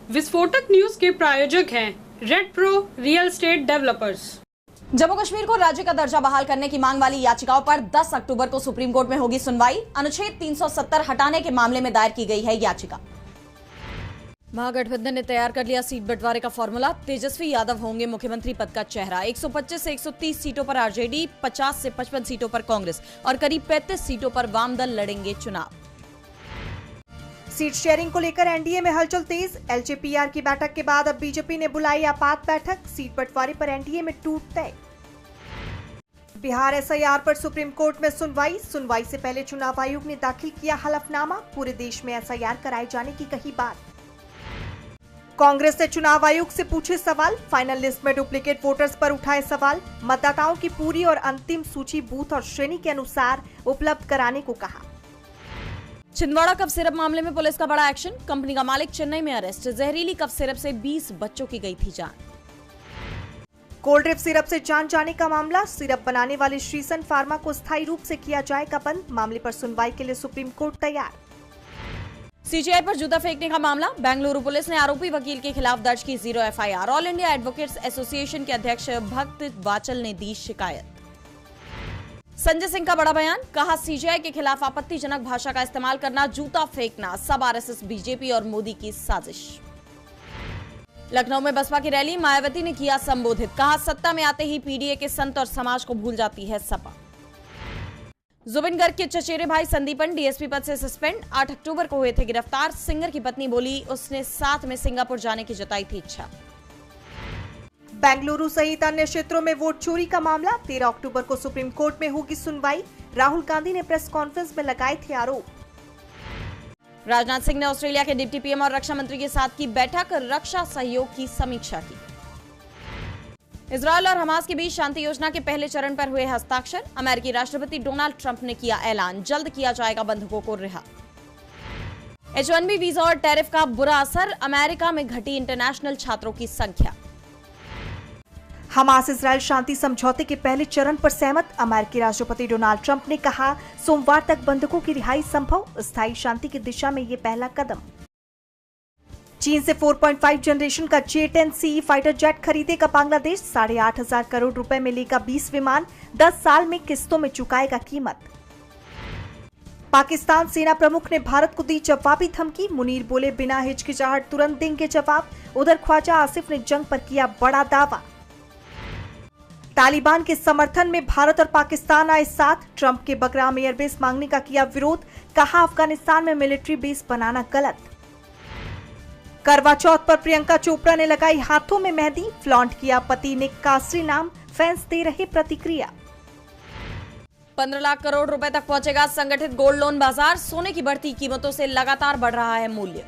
विस्फोटक न्यूज के प्रायोजक हैं red pro real estate developers. Jammu Kashmir को राज्य का दर्जा बहाल करने की मांग वाली याचिकाओं पर 10 अक्टूबर को सुप्रीम कोर्ट में होगी सुनवाई। अनुच्छेद 370 हटाने के मामले में दायर की गई है याचिका। महागठबंधन ने तैयार कर लिया सीट बंटवारे का फॉर्मूला। तेजस्वी यादव होंगे मुख्यमंत्री पद का चेहरा। 125 से 130 सीटों पर आरजेडी, 50 से 55 सीटों पर कांग्रेस और करीब 35 सीटों पर वाम दल लड़ेंगे चुनाव। सीट शेयरिंग को लेकर एनडीए में हलचल तेज। एलजेपीआर की बैठक के बाद अब बीजेपी ने बुलाई आपात बैठक। सीट बंटवारे पर एनडीए में टूट तय। बिहार एसआईआर पर सुप्रीम कोर्ट में सुनवाई से पहले चुनाव आयोग ने दाखिल किया हलफनामा। पूरे देश में एसआईआर कराए जाने की कही बात। कांग्रेस ने चुनाव आयोग से पूछे सवाल। फाइनल लिस्ट में डुप्लीकेट वोटर्स पर उठाए सवाल। मतदाताओं की पूरी और अंतिम सूची बूथ और श्रेणी के अनुसार उपलब्ध कराने को कहा। छिंदवाड़ा कफ सिरप मामले में पुलिस का बड़ा एक्शन। कंपनी का मालिक चेन्नई में अरेस्ट। जहरीली कफ सिरप से 20 बच्चों की गई थी जान। कोल्ड ड्रिप सिरप से जान जाने का मामला। सिरप बनाने वाले श्रीसन फार्मा को स्थायी रूप से किया जाएगा बंद। मामले पर सुनवाई के लिए सुप्रीम कोर्ट तैयार। सीजीआई पर जूता फेंकने का मामला। बेंगलुरु पुलिस ने आरोपी वकील के खिलाफ दर्ज की 0 FIR. All India advocates association के अध्यक्ष भक्त वाचल ने दी शिकायत। संजय सिंह का बड़ा बयान। कहा सीजीआई के खिलाफ आपत्तिजनक भाषा का इस्तेमाल करना, जूता फेंकना सब आरएसएस, बीजेपी और मोदी की साजिश। लखनऊ में बसपा की रैली। मायावती ने किया संबोधित। कहा सत्ता में आते ही पीडीए के संत और समाज को भूल जाती है सपा। जुबिन गर्ग के चचेरे भाई संदीपन डीएसपी पद से सस्पेंड। 8 अक्टूबर को हुए थे गिरफ्तार। सिंगर की पत्नी बोली उसने साथ में सिंगापुर जाने की जताई थी इच्छा। बेंगलुरु सहित अन्य क्षेत्रों में वोट चोरी का मामला। 13 अक्टूबर को सुप्रीम कोर्ट में होगी सुनवाई। राहुल गांधी ने प्रेस कॉन्फ्रेंस में लगाए थे आरोप। राजनाथ सिंह ने ऑस्ट्रेलिया के डिप्टी पीएम और रक्षा मंत्री के साथ की बैठक। रक्षा सहयोग की समीक्षा की। इजरायल और हमास के बीच शांति योजना के पहले चरण पर हुए हस्ताक्षर। अमेरिकी राष्ट्रपति डोनाल्ड ट्रंप ने किया ऐलान, जल्द किया जाएगा बंधकों को रिहा। H1B वीजा और टैरिफ का बुरा असर। अमेरिका में घटी इंटरनेशनल छात्रों की संख्या। हमास इजरायल शांति समझौते के पहले चरण पर सहमत। अमेरिकी राष्ट्रपति डोनाल्ड ट्रंप ने कहा सोमवार तक बंधकों की रिहाई संभव। स्थायी शांति की दिशा में ये पहला कदम। चीन से 4.5 जनरेशन का J-10C फाइटर जेट खरीदेगा बांग्लादेश। 8,500 करोड़ रुपए में लेगा 20 विमान। 10 साल में किस्तों में चुकाएगा कीमत। पाकिस्तान सेना प्रमुख ने भारत को दी जवाबी धमकी। मुनीर बोले बिना हिचकिचाहट तुरंत देंगे जवाब। उधर ख्वाजा आसिफ ने जंग पर किया बड़ा दावा। तालिबान के समर्थन में भारत और पाकिस्तान आए साथ। ट्रंप के बगराम एयरबेस मांगने का किया विरोध। कहा अफगानिस्तान में मिलिट्री बेस बनाना गलत। करवा चौथ पर प्रियंका चोपड़ा ने लगाई हाथों में मेहंदी। फ्लॉन्ट किया पति निक कासरी नाम। फैंस दे रहे प्रतिक्रिया। 15 लाख करोड़ रुपए तक पहुंचेगा संगठित गोल्ड लोन बाजार। सोने की बढ़ती कीमतों से लगातार बढ़ रहा है मूल्य।